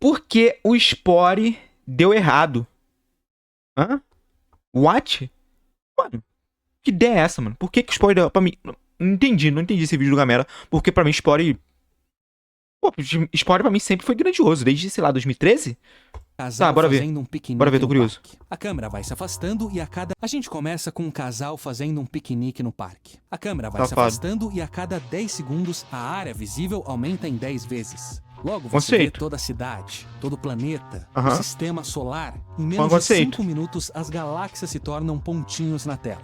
Por que o Spore deu errado? Hã? What? Mano, que ideia é essa, mano? Por que o Spore deu... Pra mim... Não entendi esse vídeo do Gamera. Porque pra mim, Spore... Pô, Spore pra mim sempre foi grandioso. Desde, sei lá, 2013? Casal Bora ver. fazendo um piquenique Bora ver, tô no curioso. parque. A câmera vai se afastando e a cada... A gente começa com um casal fazendo um piquenique no parque. A câmera vai se Safado. afastando e a cada 10 segundos a área visível aumenta em 10 vezes. Logo você vê Conceito. toda a cidade, todo o planeta, o Aham. sistema solar. Em menos de Conceito. 5 minutos, as galáxias se tornam pontinhos na tela.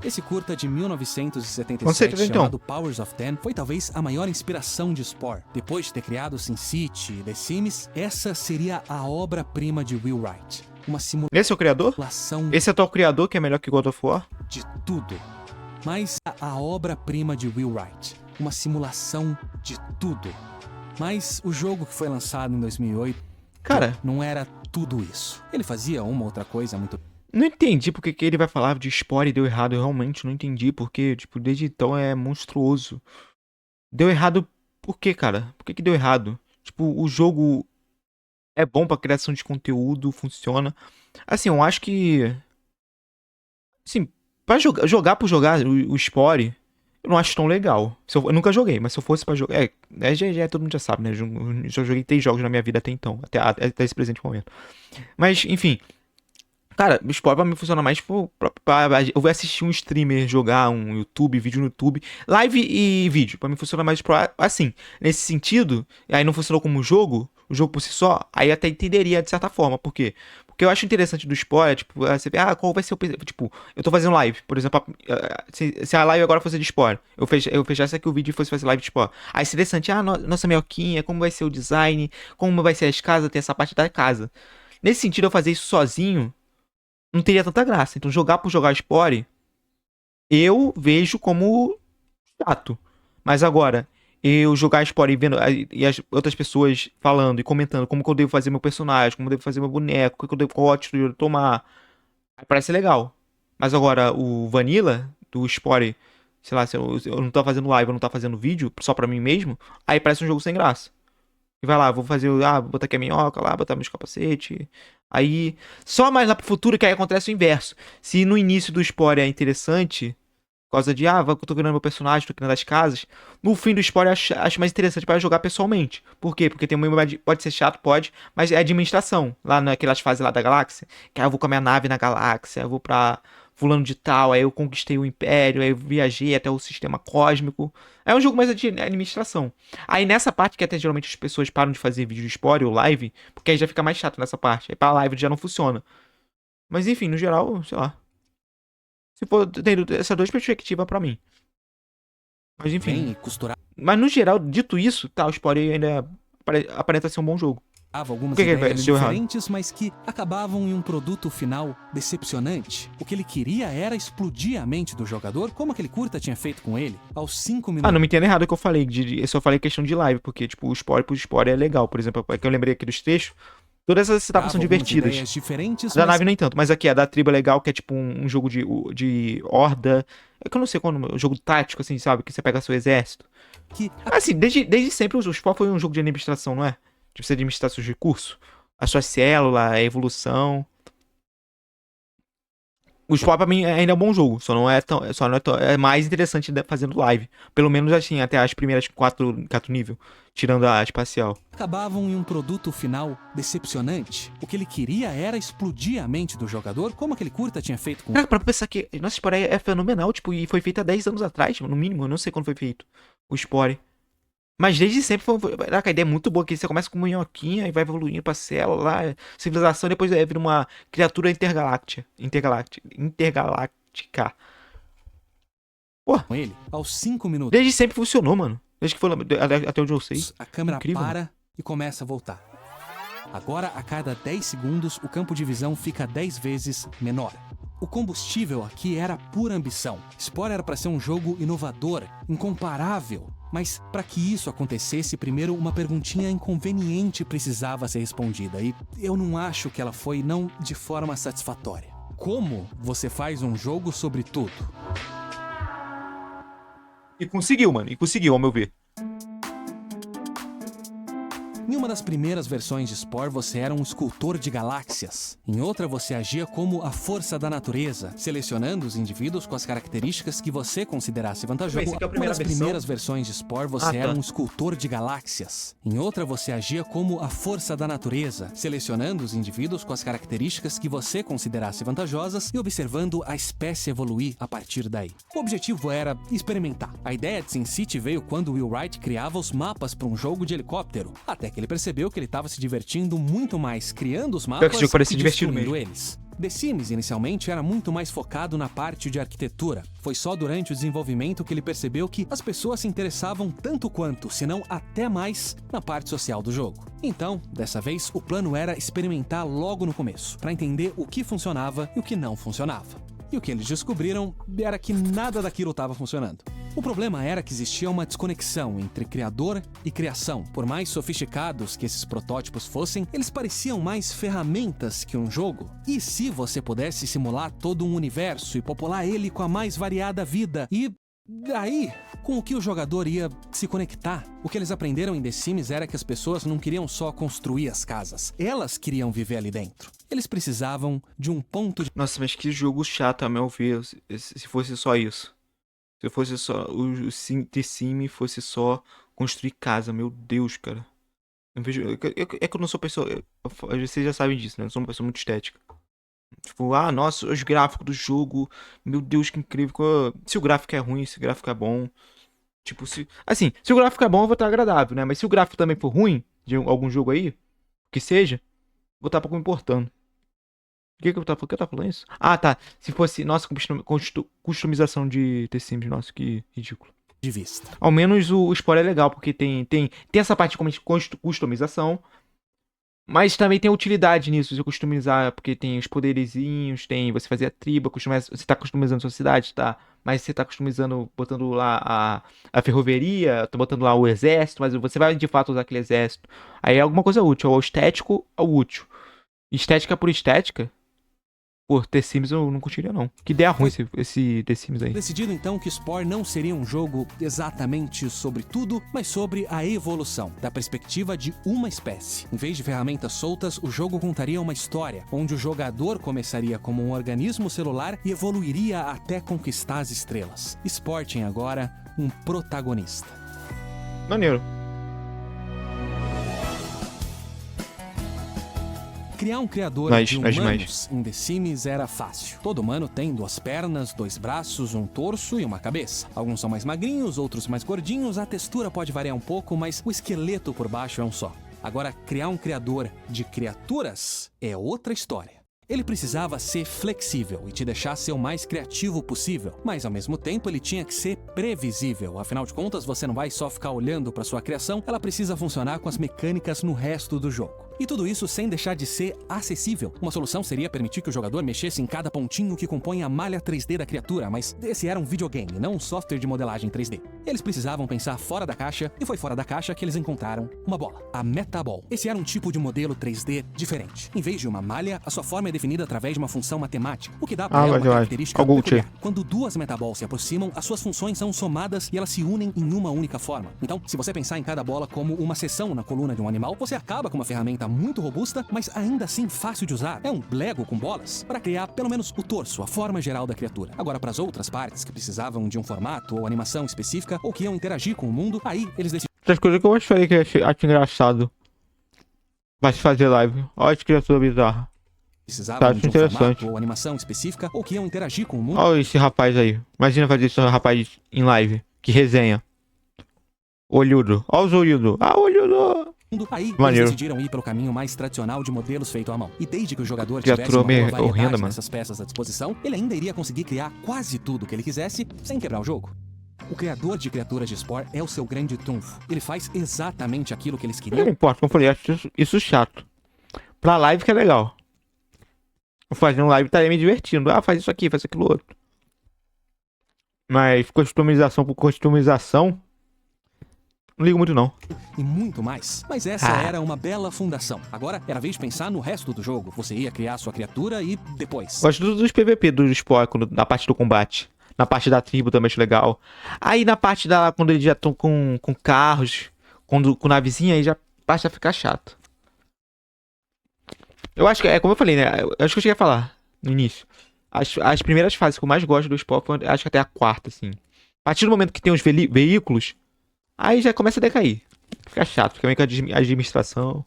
Esse curta de 1977, Conceito, então. chamado Powers of Ten, foi talvez a maior inspiração de Spore. Depois de ter criado SimCity e The Sims, essa seria a obra-prima de Will Wright. Uma Esse é o criador? simulação Esse é o tal criador que é melhor que God of War? de tudo. Mas a obra-prima de Will Wright. Uma simulação de tudo. Mas o jogo que foi lançado em 2008 Cara, não era tudo isso. Ele fazia uma outra coisa muito... não entendi porque que ele vai falar de Spore e deu errado. Eu realmente não entendi porque, tipo, desde então é monstruoso. Deu errado por quê, cara? Por que deu errado? Tipo, o jogo é bom pra criação de conteúdo, funciona. Assim, eu acho que... Assim, pra jogar por jogar o Spore, eu não acho tão legal. Eu nunca joguei, mas se eu fosse pra jogar... já todo mundo já sabe, né? Eu já joguei 3 jogos na minha vida até então. Até esse presente momento. Mas, enfim... Cara, o Spore pra mim funciona mais tipo, eu vou assistir um streamer jogar um YouTube, vídeo no YouTube, live e vídeo. Pra mim funciona mais assim. Nesse sentido, aí não funcionou como jogo, o jogo por si só, aí até entenderia de certa forma. Por quê? Porque eu acho interessante do Spore, tipo, você vê, qual vai ser o... Tipo, eu tô fazendo live, por exemplo, se a live agora fosse de Spore, eu fechasse aqui o vídeo e fosse fazer live de Spore. Aí seria interessante, nossa minhoquinha, como vai ser o design, como vai ser as casas, tem essa parte da casa. Nesse sentido, eu fazer isso sozinho não teria tanta graça. Então, jogar por jogar Spore, eu vejo como chato. Mas agora, eu jogar Spore e vendo e as outras pessoas falando e comentando como que eu devo fazer meu personagem, como eu devo fazer meu boneco, qual atitude eu devo tomar, aí parece legal. Mas agora, o Vanilla do Spore, sei lá, se eu não tô fazendo live, eu não tô fazendo vídeo só pra mim mesmo, aí parece um jogo sem graça. E vai lá, vou fazer, vou botar aqui a minhoca lá, botar meus capacetes. Aí, só mais lá pro futuro que aí acontece o inverso. Se no início do Spore é interessante, por causa de, eu tô criando meu personagem, tô criando as casas, no fim do Spore eu acho mais interessante para jogar pessoalmente. Por quê? Porque tem pode ser chato, pode, mas é administração. Lá naquelas fases lá da galáxia, que aí eu vou com a minha nave na galáxia, eu vou pra fulano de tal, aí eu conquistei o Império, aí eu viajei até o sistema cósmico. É um jogo mais de administração. Aí nessa parte que até geralmente as pessoas param de fazer vídeo de Spore ou live, porque aí já fica mais chato nessa parte. Aí pra live já não funciona. Mas enfim, no geral, sei lá. Se for tendo essas duas perspectivas pra mim. Mas enfim. Bem costurar. Mas no geral, dito isso, tá, o Spore ainda aparenta ser um bom jogo. Algumas Por que ideias deu errado? diferentes, mas que acabavam em um produto final decepcionante. O que ele queria era explodir a mente do jogador, como aquele curta tinha feito com ele, aos 5 minutos. Não me entenda errado o que eu falei. Eu só falei questão de live, porque, tipo, o Spore pro Spore é legal. Por exemplo, é que eu lembrei aqui dos trechos. Todas essas etapas são divertidas. Ideias diferentes, Da mas nave nem tanto, mas aqui a da tribo é legal, que é tipo um jogo de horda. É que eu não sei qual é um jogo tático, assim, sabe? Que você pega seu exército. que Assim, desde sempre o Spore foi um jogo de administração, não é? De você administrar seus recursos. A sua célula, a evolução. O Spore pra mim ainda é um bom jogo, só não é é mais interessante fazendo live. Pelo menos assim, até as primeiras 4 níveis, tirando a espacial. acabavam em um produto final decepcionante. O que ele queria era explodir a mente do jogador, como aquele curta tinha feito com Cara, pra pensar que nossa Spore é fenomenal, tipo, e foi feito há 10 anos atrás, no mínimo, eu não sei quando foi feito o Spore. Mas desde sempre a ideia é muito boa, que você começa com uma minhoquinha e vai evoluindo pra célula lá, civilização, e depois vira uma criatura intergaláctica. Porra, ele aos 5 minutos. desde sempre funcionou, mano. Desde que foi até onde eu sei. A câmera Incrível, para e começa a voltar. Agora, a cada 10 segundos, o campo de visão fica 10 vezes menor. O combustível aqui era pura ambição. Spore era para ser um jogo inovador, incomparável. Mas para que isso acontecesse, primeiro uma perguntinha inconveniente precisava ser respondida. E eu não acho que ela foi não de forma satisfatória. Como você faz um jogo sobre tudo? E conseguiu, mano. E conseguiu, ao meu ver. Em uma das primeiras versões de Spore, você era um escultor de galáxias. Em outra, você agia como a força da natureza, selecionando os indivíduos com as características que você considerasse vantajosas. Esse aqui é a Em uma primeira das versão? primeiras versões de Spore, você era tá. um escultor de galáxias. Em outra, você agia como a força da natureza, selecionando os indivíduos com as características que você considerasse vantajosas e observando a espécie evoluir a partir daí. O objetivo era experimentar. A ideia de SimCity veio quando Will Wright criava os mapas para um jogo de helicóptero, até que ele percebeu que ele estava se divertindo muito mais criando os mapas que esse jogo parecia e divertido destruindo mesmo. eles. The Sims inicialmente era muito mais focado na parte de arquitetura. Foi só durante o desenvolvimento que ele percebeu que as pessoas se interessavam tanto quanto, se não até mais, na parte social do jogo. Então, dessa vez, o plano era experimentar logo no começo, para entender o que funcionava e o que não funcionava. E o que eles descobriram era que nada daquilo estava funcionando. O problema era que existia uma desconexão entre criador e criação. Por mais sofisticados que esses protótipos fossem, eles pareciam mais ferramentas que um jogo. E se você pudesse simular todo um universo e popular ele com a mais variada vida? E daí, com o que o jogador ia se conectar? O que eles aprenderam em The Sims era que as pessoas não queriam só construir as casas, elas queriam viver ali dentro. Eles precisavam de um ponto de... Nossa, mas que jogo chato, a meu ver, se fosse só isso. Se fosse só The Sim fosse só construir casa, meu Deus, cara. Eu vejo, é que eu não sou pessoa. Vocês já sabem disso, né? Eu sou uma pessoa muito estética. Tipo, nossa, os gráficos do jogo. Meu Deus, que incrível. Se o gráfico é ruim, se o gráfico é bom. Tipo, se o gráfico é bom, eu vou estar agradável, né? Mas se o gráfico também for ruim, de algum jogo aí, que seja, vou estar pouco me importando. Por que eu tava falando isso? Ah, tá. Se fosse, nossa, customização de The Sims, nossa, que ridículo. vista. Ao menos o Spore é legal, porque tem essa parte de customização, mas também tem utilidade nisso, de customizar, porque tem os poderizinhos, tem você fazer a tribo, você tá customizando sua cidade, tá? Mas você tá customizando, botando lá a ferroveria, tá botando lá o exército, mas você vai de fato usar aquele exército. Aí é alguma coisa útil, ao estético, ao útil. Estética por estética, por The Sims eu não curtiria não. Que ideia ruim esse The Sims aí. Decidido então que Spore não seria um jogo exatamente sobre tudo, mas sobre a evolução, da perspectiva de uma espécie. Em vez de ferramentas soltas, o jogo contaria uma história, onde o jogador começaria como um organismo celular e evoluiria até conquistar as estrelas. Spore tem agora um protagonista. Maneiro. Criar um criador de humanos em The Sims era fácil. Todo humano tem 2 pernas, 2 braços, um torso e uma cabeça. Alguns são mais magrinhos, outros mais gordinhos, a textura pode variar um pouco, mas o esqueleto por baixo é um só. Agora, criar um criador de criaturas é outra história. Ele precisava ser flexível e te deixar ser o mais criativo possível, mas ao mesmo tempo ele tinha que ser previsível. Afinal de contas, você não vai só ficar olhando para sua criação, ela precisa funcionar com as mecânicas no resto do jogo. E tudo isso sem deixar de ser acessível. Uma solução seria permitir que o jogador mexesse em cada pontinho que compõe a malha 3D da criatura, mas esse era um videogame, não um software de modelagem 3D. Eles precisavam pensar fora da caixa, e foi fora da caixa que eles encontraram uma bola, a Metaball. Esse era um tipo de modelo 3D diferente. Em vez de uma malha, a sua forma é definida através de uma função matemática, o que dá para ela uma característica peculiar. Quando 2 Metaballs se aproximam, as suas funções são somadas e elas se unem em uma única forma. Então, se você pensar em cada bola como uma seção na coluna de um animal, você acaba com uma ferramenta muito robusta, mas ainda assim fácil de usar. É um Lego com bolas para criar pelo menos o torso, a forma geral da criatura. Agora, para as outras partes que precisavam de um formato ou animação específica ou que iam interagir com o mundo, aí eles decidiram. Essas coisas que eu falei que acho engraçado. Vai se fazer live. Olha que criatura bizarra. Precisavam de um formato ou animação específica ou que iam interagir com o mundo. Olha esse rapaz aí. Imagina fazer esse rapaz em live. Que resenha. Olhudo. Olha os olhudos. Olhudo. Aí eles decidiram ir pelo caminho mais tradicional de modelos feito à mão. E desde que o jogador tivesse uma boa variedade dessas peças à disposição, ele ainda iria conseguir criar quase tudo que ele quisesse sem quebrar o jogo. O criador de criaturas de Spore é o seu grande trunfo. Ele faz exatamente aquilo que eles queriam. Não importa, como eu falei, acho isso chato. Pra live que é legal. Fazendo live estaria me divertindo. Faz isso aqui, faz aquilo outro. Mas customização por customização, não ligo muito não. E muito mais. Mas essa era uma bela fundação. Agora era a vez de pensar no resto do jogo. Você ia criar sua criatura e depois. Gosto dos PVP do Spore, na parte do combate. Na parte da tribo também acho legal. Aí na parte quando eles já estão com carros, com navezinha, aí já passa a ficar chato. Eu acho que, é como eu falei, né? Eu acho que eu cheguei a falar no início. As primeiras fases que eu mais gosto do Spore, acho que até a quarta, assim. A partir do momento que tem os veículos, aí já começa a decair. Fica chato, fica meio que a administração.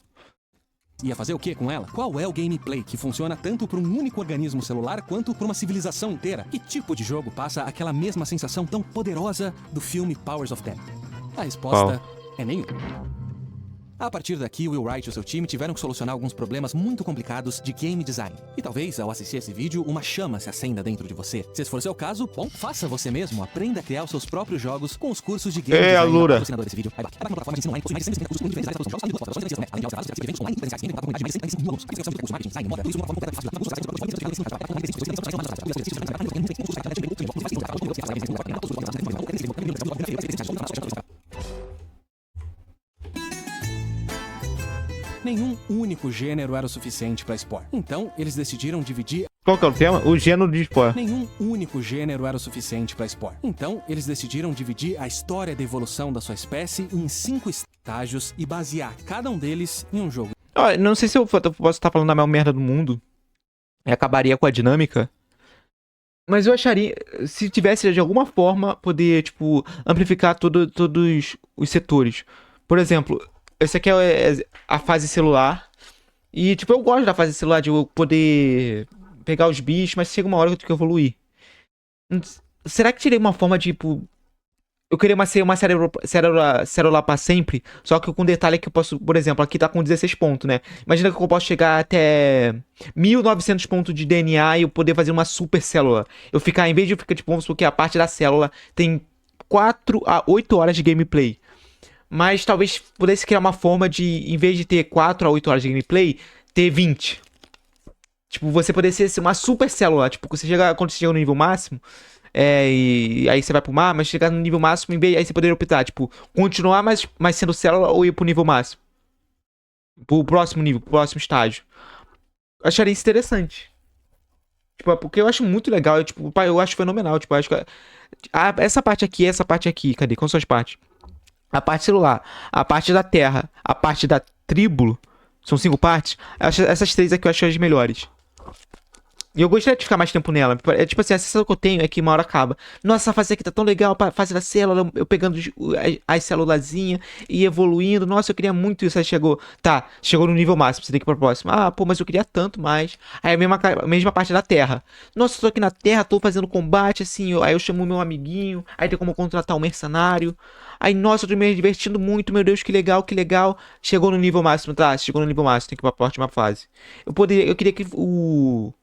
Ia fazer o que com ela? Qual é o gameplay que funciona tanto para um único organismo celular quanto para uma civilização inteira? Que tipo de jogo passa aquela mesma sensação tão poderosa do filme Powers of Ten? A resposta é nenhum. A partir daqui, Will Wright e o seu time tiveram que solucionar alguns problemas muito complicados de game design. E talvez, ao assistir esse vídeo, uma chama se acenda dentro de você. Se esse for o seu caso, bom, faça você mesmo. Aprenda a criar os seus próprios jogos com os cursos de game design Alura. patrocinador desse vídeo. Aí, na plataforma de ensino online, possui mais de 150 cursos com níveis para todos os jogos, além de além de aulas gravadas, eventos online, presenciais, com mais de 105 mil alunos. Curso de marketing, design, moda, tudo isso de uma forma completa, fácil. Nenhum único gênero era o suficiente para Spore. Então, eles decidiram dividir... Qual que é o tema? O gênero de Spore. Nenhum único gênero era o suficiente para Spore. Então, eles decidiram dividir a história da evolução da sua espécie em 5 estágios e basear cada um deles em um jogo. Não sei se eu posso estar falando da maior merda do mundo. E acabaria com a dinâmica. Mas eu acharia, se tivesse de alguma forma, poder, tipo, amplificar todos os setores. Por exemplo, esse aqui é a fase celular. E, tipo, eu gosto da fase celular de eu poder pegar os bichos, mas chega uma hora que eu tenho que evoluir. Será que teria uma forma de, tipo... Eu queria ser uma célula pra sempre, só que com detalhe que eu posso... Por exemplo, aqui tá com 16 pontos, né? Imagina que eu posso chegar até 1900 pontos de DNA e eu poder fazer uma super célula. Eu ficar, em vez de eu ficar, tipo, vamos supor que a parte da célula tem 4 a 8 horas de gameplay. Mas talvez pudesse criar uma forma de, em vez de ter 4 a 8 horas de gameplay, ter 20. Tipo, você poder ser uma super célula. Tipo, quando você chega no nível máximo, e aí você vai pro mar, mas chegar no nível máximo, aí você poderia optar, tipo, continuar mais sendo célula ou ir pro nível máximo. Pro próximo nível, pro próximo estágio. Eu acharia isso interessante. Tipo, porque eu acho muito legal, eu acho fenomenal. Tipo, eu acho que essa parte aqui, cadê? Quais são as partes? A parte celular, a parte da terra, a parte da tribo, são 5 partes. Essas 3 aqui eu acho as melhores. E eu gostaria de ficar mais tempo nela. É tipo assim, a sensação que eu tenho é que uma hora acaba. Nossa, essa fase aqui tá tão legal, a fase da célula, eu pegando as célulazinhas e evoluindo. Nossa, eu queria muito isso. Aí chegou no nível máximo, você tem que ir pra próxima. Ah, pô, mas eu queria tanto mais. Aí a mesma parte da terra. Nossa, eu tô aqui na terra, tô fazendo combate, assim, aí eu chamo meu amiguinho, aí tem como contratar um mercenário. Aí, nossa, eu tô me divertindo muito, meu Deus, que legal, que legal. Chegou no nível máximo, chegou no nível máximo, tem que ir pra próxima fase. Eu queria que o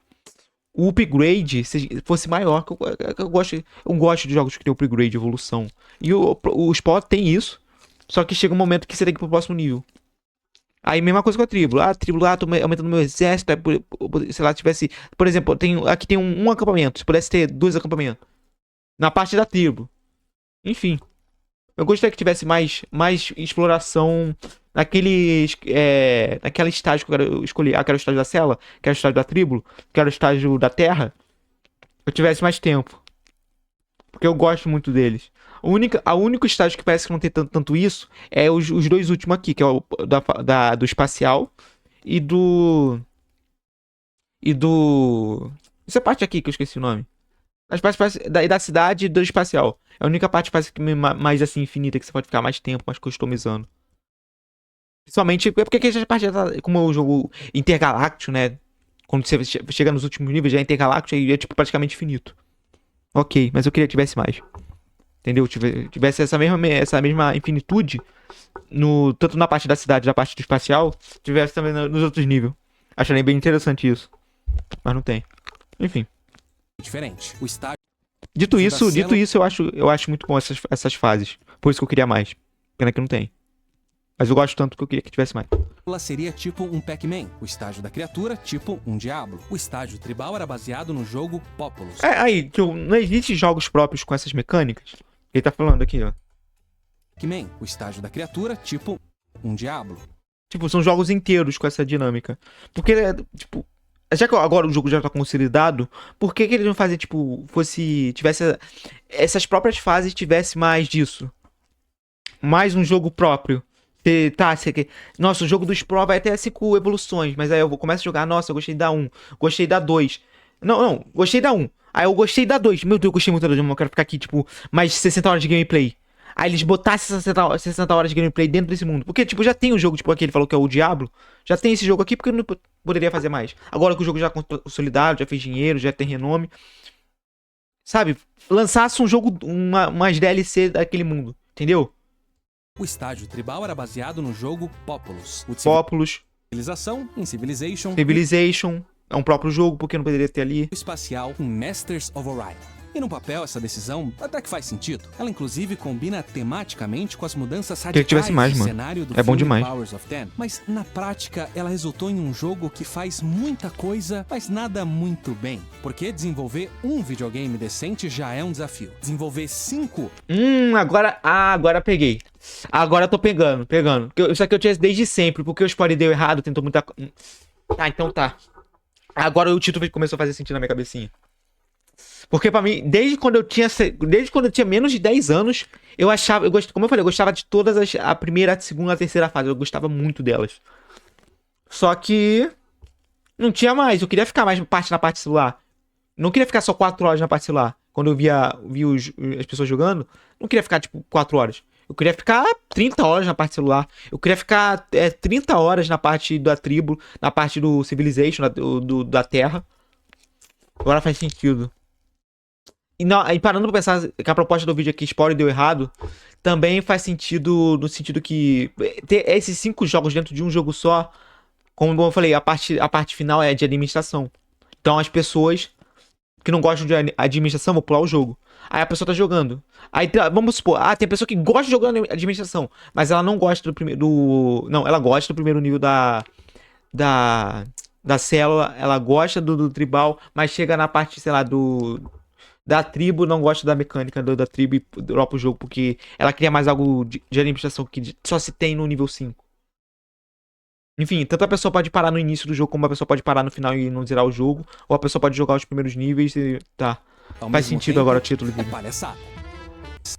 upgrade fosse maior, que eu gosto de jogos que tem upgrade, evolução. E o Spore tem isso, só que chega um momento que você tem que ir pro próximo nível. Aí, mesma coisa com a tribo. A tribo lá, tô aumentando meu exército, sei lá, tivesse... Por exemplo, aqui tem um acampamento, se pudesse ter 2 acampamentos. Na parte da tribo. Enfim. Eu gostaria que tivesse mais exploração naquela estágio que eu quero escolher. Quero o estágio da cela, quero o estágio da tribo, quero o estágio da terra. Eu tivesse mais tempo. Porque eu gosto muito deles. A único estágio que parece que não tem tanto isso é os 2 últimos aqui, que é o do espacial e do... Essa parte aqui que eu esqueci o nome. As partes da cidade e do espacial. É a única parte que parece mais assim, infinita, que você pode ficar mais tempo, mais customizando. Principalmente porque essa parte já tá, como é um jogo intergaláctico, né? Quando você chega nos últimos níveis, já é intergaláctico e é tipo praticamente infinito. Ok, mas eu queria que tivesse mais. Entendeu? Tivesse essa mesma infinitude, tanto na parte da cidade, na parte do espacial, tivesse também nos outros níveis. Acharia bem interessante isso. Mas não tem. Enfim. Diferente. O estágio Dito isso, eu acho muito bom essas fases. Por isso que eu queria mais. Pena que não tem. Mas eu gosto tanto que eu queria que tivesse mais. Ela seria tipo um Pac-Man. O estágio da criatura, tipo um Diablo. O estágio tribal era baseado no jogo Populous. Não existe jogos próprios com essas mecânicas. Ele tá falando aqui, ó. Pac-Man. O estágio da criatura, tipo um Diablo. Tipo, são jogos inteiros com essa dinâmica. Porque, tipo... Já que agora o jogo já tá consolidado, por que eles não fazem, tipo, tivesse essas próprias fases, tivesse mais disso? Mais um jogo próprio, Nossa, o jogo dos Pro vai até 5 evoluções, mas aí eu começo a jogar, nossa, eu gostei da um, gostei da 2. Não, gostei da um. Aí eu gostei da 2. Meu Deus, eu gostei muito da 2, eu quero ficar aqui, tipo, mais 60 horas de gameplay. Aí eles botassem 60 horas de gameplay dentro desse mundo. Porque, tipo, já tem o jogo, tipo, aqui ele falou que é o Diablo. Já tem esse jogo aqui, porque eu não poderia fazer mais. Agora que o jogo já é consolidado, já fez dinheiro, já tem renome. Sabe? Lançasse um jogo, umas DLC daquele mundo. Entendeu? O estágio tribal era baseado no jogo Populous. O de Populous, civilização em Civilization. Civilization. É um próprio jogo, porque não poderia ter ali. O espacial em Masters of Orion. E no papel, essa decisão até que faz sentido. Ela, inclusive, combina tematicamente com as mudanças Queria radicais que tivesse mais, do mano. cenário do É bom filme demais. Powers of Ten. Mas, na prática, ela resultou em um jogo que faz muita coisa, mas nada muito bem. Porque desenvolver um videogame decente já é um desafio. Desenvolver 5... Agora peguei. Agora eu tô pegando. Isso aqui eu tinha desde sempre, porque o Spore deu errado, tentou muita... Tá, então tá. Agora o título começou a fazer sentido na minha cabecinha. Porque pra mim, desde quando eu tinha menos de 10 anos, como eu falei, eu gostava de todas a primeira, a segunda, a terceira fase, eu gostava muito delas. Só que não tinha mais, eu queria ficar mais na parte celular. Não queria ficar só 4 horas na parte celular. Quando eu via as pessoas jogando, não queria ficar tipo 4 horas. Eu queria ficar 30 horas na parte celular. Eu queria ficar 30 horas na parte da tribo, na parte do Civilization, da Terra. Agora faz sentido. E parando pra pensar que a proposta do vídeo aqui, Spore, deu errado, também faz sentido no sentido que ter esses 5 jogos dentro de um jogo só, como eu falei, a parte final é de administração. Então as pessoas que não gostam de administração vão pular o jogo. Aí a pessoa tá jogando. Aí vamos supor, tem pessoa que gosta de jogar administração, mas ela não gosta do primeiro. Não, ela gosta do primeiro nível da célula, ela gosta do tribal, mas chega na parte, sei lá, da tribo, não gosta da mecânica da tribo e dropa o jogo, porque ela queria mais algo de administração que só se tem no nível 5. Enfim, tanto a pessoa pode parar no início do jogo, como a pessoa pode parar no final e não zerar o jogo, ou a pessoa pode jogar os primeiros níveis e tá. Faz sentido agora o título do vídeo. Palhaçada.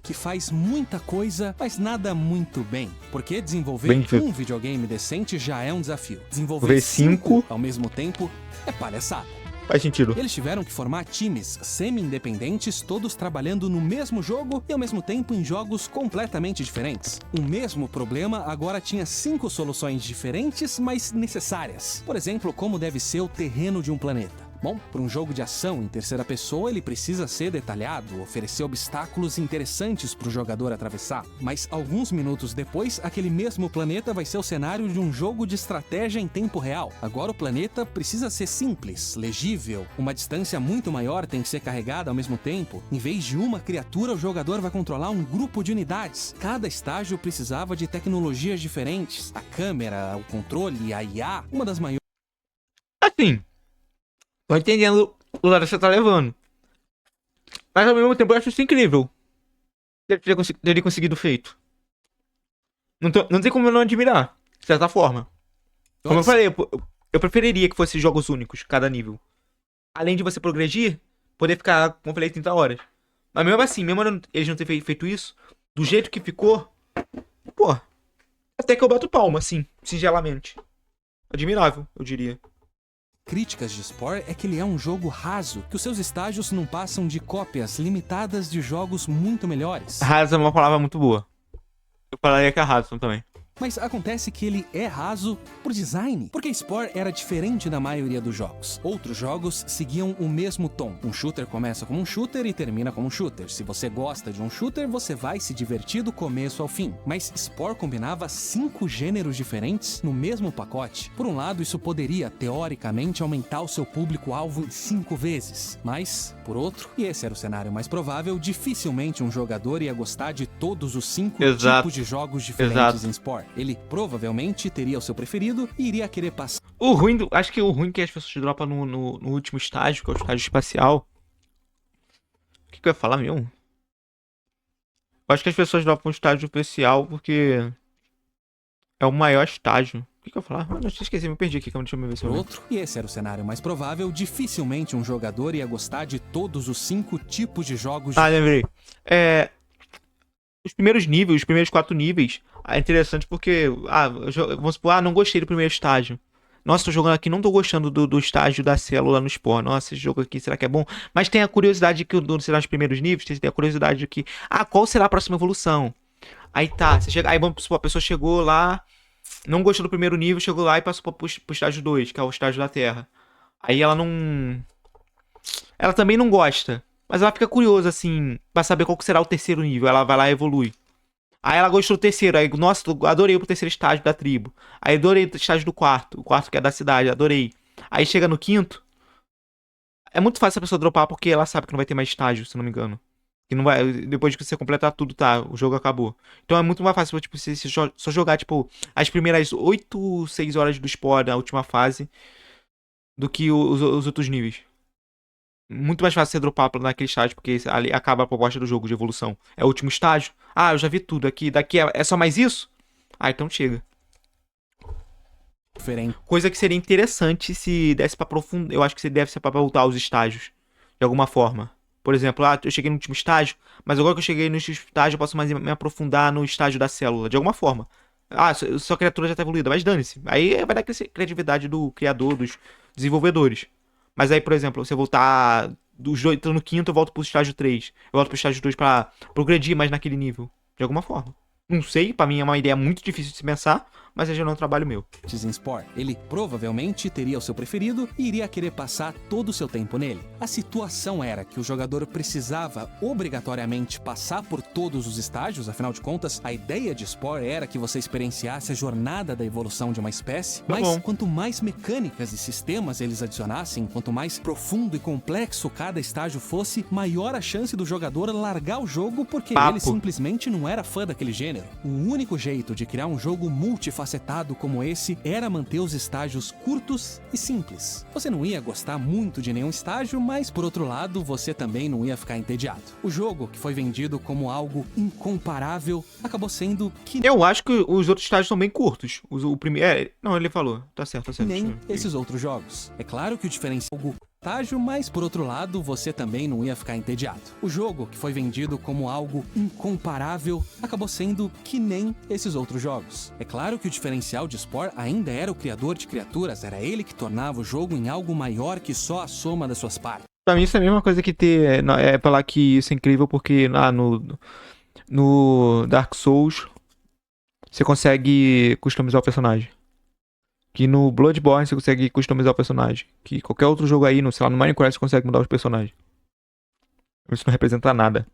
Que faz muita coisa, mas nada muito bem. Porque desenvolver Bem feito. um videogame decente já é um desafio. Desenvolver Ver 5 5 ao mesmo tempo é palhaçada. faz sentido. Eles tiveram que formar times semi-independentes, todos trabalhando no mesmo jogo e ao mesmo tempo em jogos completamente diferentes. O mesmo problema agora tinha 5 soluções diferentes, mas necessárias. Por exemplo, como deve ser o terreno de um planeta. Bom, para um jogo de ação em terceira pessoa, ele precisa ser detalhado, oferecer obstáculos interessantes para o jogador atravessar. Mas alguns minutos depois, aquele mesmo planeta vai ser o cenário de um jogo de estratégia em tempo real. Agora o planeta precisa ser simples, legível, uma distância muito maior tem que ser carregada ao mesmo tempo. Em vez de uma criatura, o jogador vai controlar um grupo de unidades. Cada estágio precisava de tecnologias diferentes. A câmera, o controle, a IA, uma das maiores... Assim, tô entendendo o lado que você tá levando. Mas ao mesmo tempo eu acho isso incrível. Ter conseguido feito. Não tem como eu não admirar, de certa forma. Como eu falei, eu preferiria que fosse jogos únicos, cada nível. Além de você progredir, poder ficar, como eu falei, 30 horas. Mas mesmo assim, mesmo eles não terem feito isso, do jeito que ficou, pô, até que eu bato palma, assim, singelamente. Admirável, eu diria. Críticas de Spore é que ele é um jogo raso, que os seus estágios não passam de cópias limitadas de jogos muito melhores. Raso é uma palavra muito boa. Eu falaria que é raso também. Mas acontece que ele é raso por design, porque Spore era diferente da maioria dos jogos. Outros jogos seguiam o mesmo tom. Um shooter começa como um shooter e termina como um shooter. Se você gosta de um shooter, você vai se divertir do começo ao fim. Mas Spore combinava 5 gêneros diferentes no mesmo pacote. Por um lado, isso poderia, teoricamente, aumentar o seu público-alvo em 5 vezes. Mas, por outro, e esse era o cenário mais provável, dificilmente um jogador ia gostar de todos os 5 tipos de jogos diferentes em Spore. Ele provavelmente teria o seu preferido e iria querer passar. Acho que o ruim que as pessoas dropam no último estágio, que é o estágio espacial. O que eu ia falar mesmo? Eu acho que as pessoas dropam o estágio especial porque é o maior estágio. O que eu ia falar? Eu esqueci, me perdi aqui, deixa eu ver se eu Por lembro. outro, e esse era o cenário mais provável, dificilmente um jogador ia gostar de todos os 5 tipos de jogos. Lembrei. Os primeiros níveis, os primeiros 4 níveis, é interessante porque, vamos supor, não gostei do primeiro estágio. Nossa, tô jogando aqui, não tô gostando do estágio da célula no Spore. Nossa, esse jogo aqui, será que é bom? Mas tem a curiosidade que, será os primeiros níveis, tem a curiosidade de que, qual será a próxima evolução? Aí tá, você chega, aí vamos supor, a pessoa chegou lá, não gostou do primeiro nível, chegou lá e passou pro estágio 2, que é o estágio da Terra. Aí ela não. Ela também não gosta. Mas ela fica curiosa, assim, pra saber qual que será o terceiro nível. Ela vai lá e evolui. Aí ela gostou do terceiro. Aí, nossa, adorei pro terceiro estágio da tribo. Aí adorei o estágio do quarto. O quarto que é da cidade, adorei. Aí chega no quinto. É muito fácil a pessoa dropar porque ela sabe que não vai ter mais estágio, se não me engano. Que não vai. Depois que você completar tudo, tá, o jogo acabou. Então é muito mais fácil, tipo, você só jogar, tipo, as primeiras 8, 6 horas do Spore na última fase do que os outros níveis. Muito mais fácil você dropar naquele estágio, porque ali acaba a proposta do jogo de evolução. É o último estágio. Eu já vi tudo. Daqui é só mais isso? Então chega. Diferente. Coisa que seria interessante se desse pra aprofundar. Eu acho que você deve ser pra voltar aos estágios. De alguma forma. Por exemplo, eu cheguei no último estágio, mas agora que eu cheguei no último estágio, eu posso mais me aprofundar no estágio da célula. De alguma forma. Sua criatura já tá evoluída, mas dane-se. Aí vai dar criatividade do criador, dos desenvolvedores. Mas aí, por exemplo, você voltar dos dois, no quinto, eu volto pro estágio 3. Eu volto pro estágio 2 pra progredir mais naquele nível. De alguma forma. Não sei, pra mim é uma ideia muito difícil de se pensar, mas já não é um trabalho meu. Em Spore, ele provavelmente teria o seu preferido e iria querer passar todo o seu tempo nele. A situação era que o jogador precisava obrigatoriamente passar por todos os estágios, afinal de contas, a ideia de Spore era que você experienciasse a jornada da evolução de uma espécie, mas quanto mais mecânicas e sistemas eles adicionassem, quanto mais profundo e complexo cada estágio fosse, maior a chance do jogador largar o jogo porque ele simplesmente não era fã daquele gênero. O único jeito de criar um jogo multifacetado como esse era manter os estágios curtos e simples. Você não ia gostar muito de nenhum estágio, mas por outro lado, você também não ia ficar entediado. O jogo, que foi vendido como algo incomparável, acabou sendo que... Eu acho que os outros estágios são bem curtos. O primeiro... não, ele falou. Tá certo. Nem esses outros jogos. É claro que o diferencial... estágio, mas por outro lado, você também não ia ficar entediado. O jogo, que foi vendido como algo incomparável, acabou sendo que nem esses outros jogos. É claro que o diferencial de Spore ainda era o criador de criaturas, era ele que tornava o jogo em algo maior que só a soma das suas partes. Pra mim isso é a mesma coisa que ter... é falar que isso é incrível porque no Dark Souls você consegue customizar o personagem. Que no Bloodborne você consegue customizar o personagem. Que qualquer outro jogo aí, sei lá, no Minecraft você consegue mudar os personagens. Isso não representa nada.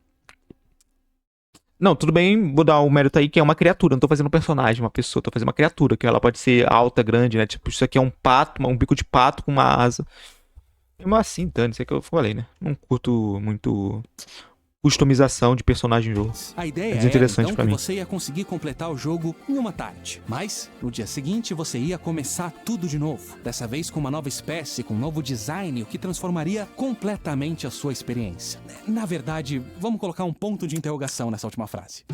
Não, tudo bem, vou dar o mérito aí que é uma criatura. Não tô fazendo um personagem, uma pessoa. Tô fazendo uma criatura, que ela pode ser alta, grande, né? Tipo, isso aqui é um pato, um bico de pato com uma asa. Mas assim, dane, isso é que eu falei, né? Não curto muito customização de personagem em jogo. A ideia é interessante era, então, pra que mim. você ia conseguir completar o jogo em uma tarde. Mas, no dia seguinte, você ia começar tudo de novo. Dessa vez com uma nova espécie, com um novo design, o que transformaria completamente a sua experiência. Na verdade, vamos colocar um ponto de interrogação nessa última frase.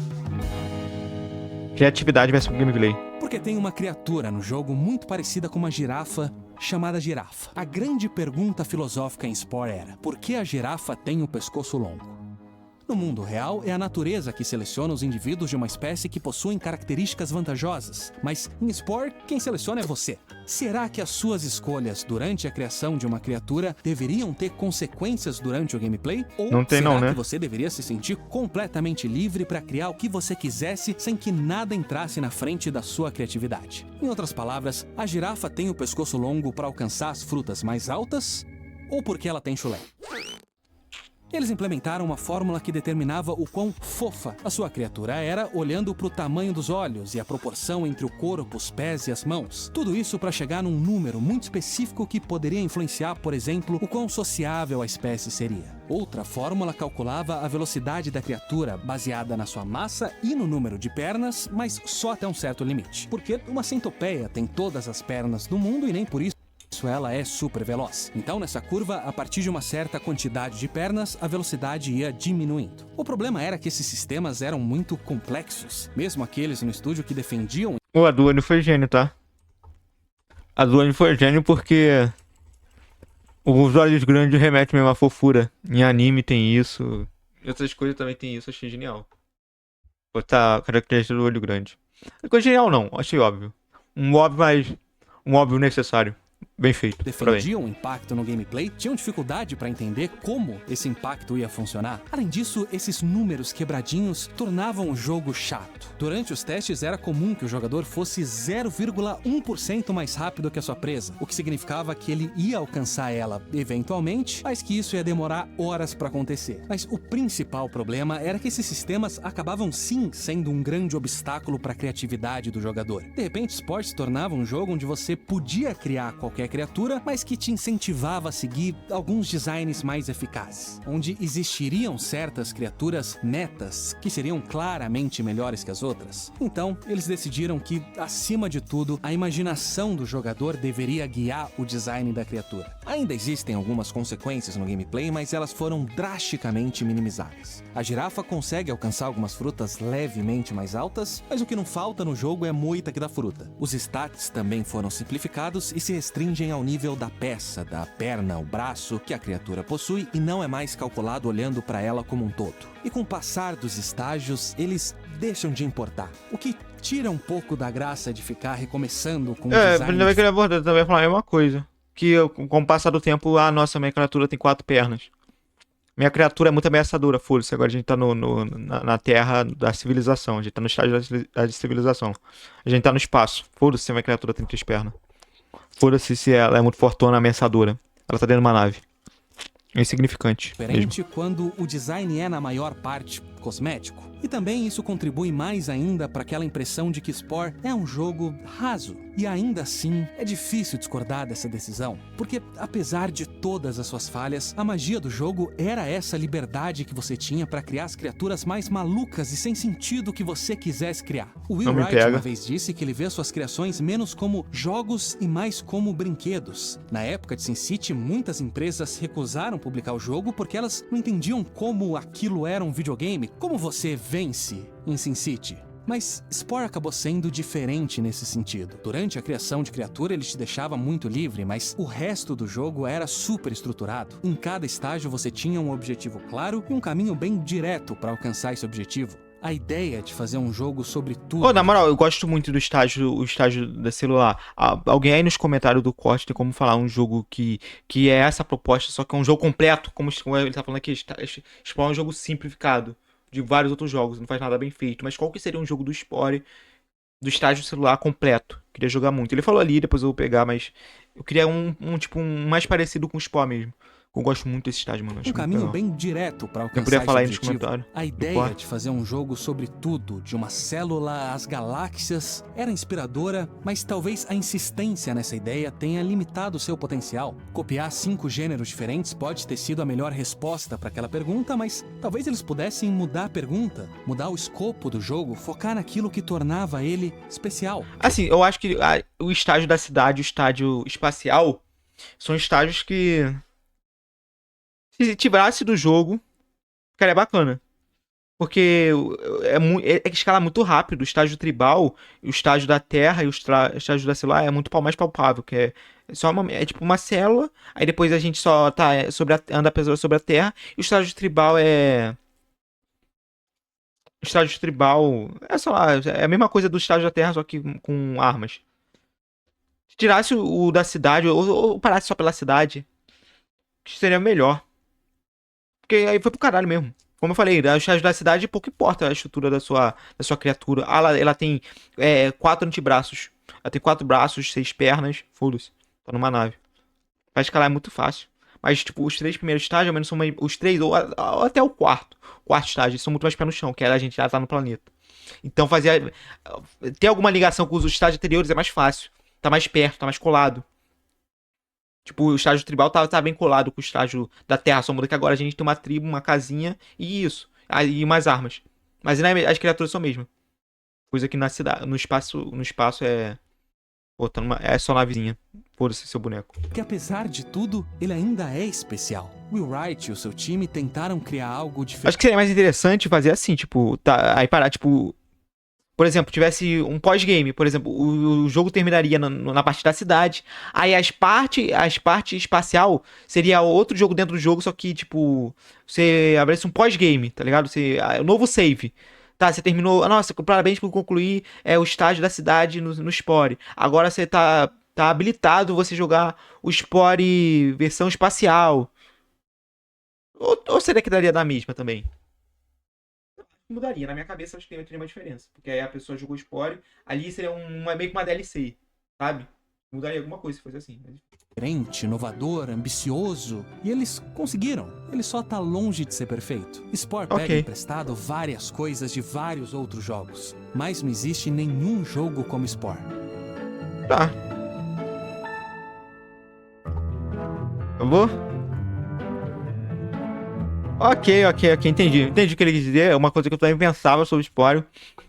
Criatividade versus gameplay. Porque tem uma criatura no jogo muito parecida com uma girafa, chamada girafa. A grande pergunta filosófica em Spore era: por que a girafa tem o pescoço longo? No mundo real, é a natureza que seleciona os indivíduos de uma espécie que possuem características vantajosas. Mas em Spore, quem seleciona é você. Será que as suas escolhas durante a criação de uma criatura deveriam ter consequências durante o gameplay? Ou não tem, será né? que você deveria se sentir completamente livre para criar o que você quisesse sem que nada entrasse na frente da sua criatividade? Em outras palavras, a girafa tem o pescoço longo para alcançar as frutas mais altas ou porque ela tem chulé? Eles implementaram uma fórmula que determinava o quão fofa a sua criatura era, olhando para o tamanho dos olhos e a proporção entre o corpo, os pés e as mãos. Tudo isso para chegar num número muito específico que poderia influenciar, por exemplo, o quão sociável a espécie seria. Outra fórmula calculava a velocidade da criatura, baseada na sua massa e no número de pernas, mas só até um certo limite. Porque uma centopeia tem todas as pernas do mundo e nem por isso ela é super veloz. Então, nessa curva, a partir de uma certa quantidade de pernas, a velocidade ia diminuindo. O problema era que esses sistemas eram muito complexos, mesmo aqueles no estúdio que defendiam... A Duane foi gênio, tá? A Duane foi gênio porque os olhos grandes remetem mesmo à fofura. Em anime tem isso. Em outras coisas também tem isso, achei genial. Botar a característica do olho grande. É coisa genial, não. Achei óbvio. Um óbvio, mas. Um óbvio necessário. Bem feito. Parabéns. Defendiam o impacto no gameplay, tinham dificuldade para entender como esse impacto ia funcionar. Além disso, esses números quebradinhos tornavam o jogo chato. Durante os testes era comum que o jogador fosse 0,1% mais rápido que a sua presa, o que significava que ele ia alcançar ela eventualmente, mas que isso ia demorar horas para acontecer. Mas o principal problema era que esses sistemas acabavam sim sendo um grande obstáculo para a criatividade do jogador. De repente, Spore se tornava um jogo onde você podia criar qualquer criatura, mas que te incentivava a seguir alguns designs mais eficazes, onde existiriam certas criaturas netas que seriam claramente melhores que as outras. Então, eles decidiram que, acima de tudo, a imaginação do jogador deveria guiar o design da criatura. Ainda existem algumas consequências no gameplay, mas elas foram drasticamente minimizadas. A girafa consegue alcançar algumas frutas levemente mais altas, mas o que não falta no jogo é moita que dá fruta. Os stats também foram simplificados e se restringem ao nível da peça, da perna, o braço que a criatura possui e não é mais calculado olhando para ela como um todo. E com o passar dos estágios, eles deixam de importar, o que tira um pouco da graça de ficar recomeçando com o design. Ainda bem que ele abordou, também vai falar a mesma coisa. Com o passar do tempo, minha criatura tem 4 pernas. Minha criatura é muito ameaçadora, foda-se. Agora a gente tá na terra da civilização. A gente tá no estágio da civilização. A gente tá no espaço. Foda-se se a minha criatura tem 3 pernas. Foda-se se ela é muito fortuna, ameaçadora. Ela tá dentro de uma nave. É insignificante. Diferente quando o design é, na maior parte, cosmético. E também isso contribui mais ainda para aquela impressão de que Spore é um jogo raso. E ainda assim, é difícil discordar dessa decisão, porque apesar de todas as suas falhas, a magia do jogo era essa liberdade que você tinha para criar as criaturas mais malucas e sem sentido que você quisesse criar. O Will Wright uma vez disse que ele vê suas criações menos como jogos e mais como brinquedos. Na época de SimCity, muitas empresas recusaram publicar o jogo porque elas não entendiam como aquilo era um videogame, como você vence em SimCity. Mas Spore acabou sendo diferente nesse sentido. Durante a criação de criatura, ele te deixava muito livre, mas o resto do jogo era super estruturado. Em cada estágio você tinha um objetivo claro e um caminho bem direto para alcançar esse objetivo. A ideia de fazer um jogo sobre tudo... Na moral, eu gosto muito do o estágio da celular. Alguém aí nos comentários do corte tem como falar um jogo que é essa proposta, só que é um jogo completo, como ele tá falando aqui, Spore é um jogo simplificado de vários outros jogos, não faz nada bem feito. Mas qual que seria um jogo do Spore, do estágio celular completo? Queria jogar muito. Ele falou ali, depois eu vou pegar, mas eu queria um mais parecido com o Spore mesmo. Eu gosto muito desse estágio, mano. Um caminho bem direto para alcançar podia falar esse aí nos comentários. A ideia de fazer um jogo sobre tudo, de uma célula às galáxias, era inspiradora, mas talvez a insistência nessa ideia tenha limitado seu potencial. Copiar 5 gêneros diferentes pode ter sido a melhor resposta para aquela pergunta, mas talvez eles pudessem mudar a pergunta, mudar o escopo do jogo, focar naquilo que tornava ele especial. Assim, eu acho que o estágio da cidade, o estágio espacial, são estágios que... se tirasse do jogo, ficaria bacana. Porque é que escala muito rápido. O estágio tribal, o estágio da terra e o estágio da celular é muito mais palpável. Que é tipo uma célula. Aí depois a gente só anda sobre a terra. E o estágio tribal é... O estágio tribal sei lá, é a mesma coisa do estágio da terra, só que com armas. Se tirasse o da cidade, ou parasse só pela cidade, seria melhor. Porque aí foi pro caralho mesmo. Como eu falei, o estágio da cidade pouco importa a estrutura da sua criatura. Ela tem 4 antebraços. Ela tem 4 braços, 6 pernas. Foda-se. Tá numa nave. Pra escalar é muito fácil. Mas, tipo, os 3 primeiros estágios, ao menos são os 3, ou até o quarto. O quarto estágio, são muito mais pé no chão, que a gente já tá no planeta. Então ter alguma ligação com os estágios anteriores é mais fácil. Tá mais perto, tá mais colado. Tipo, o estágio tribal tá bem colado com o estágio da terra. Só muda que agora a gente tem uma tribo, uma casinha e isso. E umas armas. Mas as criaturas são a mesma. Coisa que na cidade, no espaço é... Pô, é só navezinha. Foda-se seu boneco. Que apesar de tudo, ele ainda é especial. Will Wright e o seu time tentaram criar algo diferente. Acho que seria mais interessante fazer assim, tipo... aí parar, tipo... Por exemplo, tivesse um pós-game, por exemplo, o jogo terminaria na parte da cidade, aí as partes espacial seria outro jogo dentro do jogo, só que, tipo, você abrisse um pós-game, tá ligado? Um novo save. Tá, você terminou. Nossa, parabéns por concluir o estágio da cidade no Spore. Agora você tá habilitado você jogar o Spore versão espacial. Ou será que daria da mesma também? Mudaria. Na minha cabeça, acho que teria uma diferença. Porque aí a pessoa jogou Spore, ali seria meio que uma DLC, sabe? Mudaria alguma coisa se fosse assim. Diferente, inovador, ambicioso. E eles conseguiram. Ele só tá longe de ser perfeito. Spore pega Ok. emprestado várias coisas de vários outros jogos. Mas não existe nenhum jogo como Spore. Tá. Eu vou? Ok, entendi. Entendi o que ele quis dizer. É uma coisa que eu também pensava sobre Spore.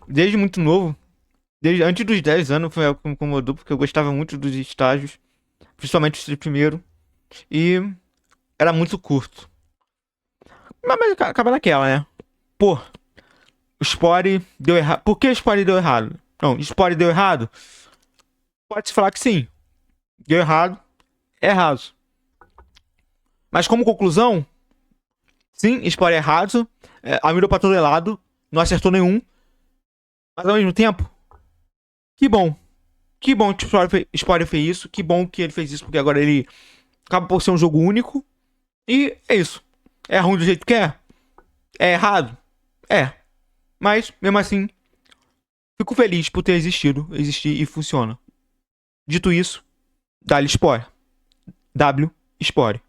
Desde muito novo. Desde antes dos 10 anos foi algo que me incomodou, porque eu gostava muito dos estágios. Principalmente o primeiro. E era muito curto. Mas acaba naquela, né? Pô, o Spore deu errado. Por que o Spore deu errado? Não, o Spore deu errado? Pode-se falar que sim. Deu errado. É errado. Mas como conclusão, sim, Spore é errado. Mirou pra todo lado. Não acertou nenhum. Mas ao mesmo tempo, que bom. Que bom que o Spore fez isso. Que bom que ele fez isso, porque agora ele acaba por ser um jogo único. E é isso. É ruim do jeito que é? É errado? É. Mas, mesmo assim, fico feliz por ter existir e funciona. Dito isso, dá-lhe Spore. W Spore.